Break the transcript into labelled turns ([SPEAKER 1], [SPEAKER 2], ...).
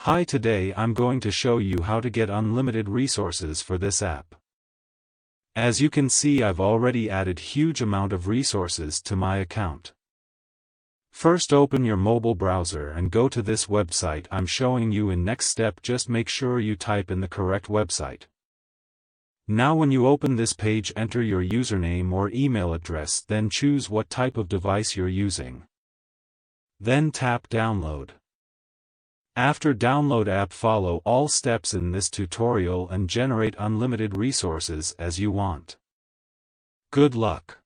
[SPEAKER 1] Hi, today I'm going to show you how to get unlimited resources for this app. As you can see, I've already added huge amount of resources to my account. First, open your mobile browser and go to this website I'm showing you in next step. Just make sure you type in the correct website. Now when you open this page, enter your username or email address, then choose what type of device you're using. Then tap download. After download app, follow all steps in this tutorial and generate unlimited resources as you want. Good luck.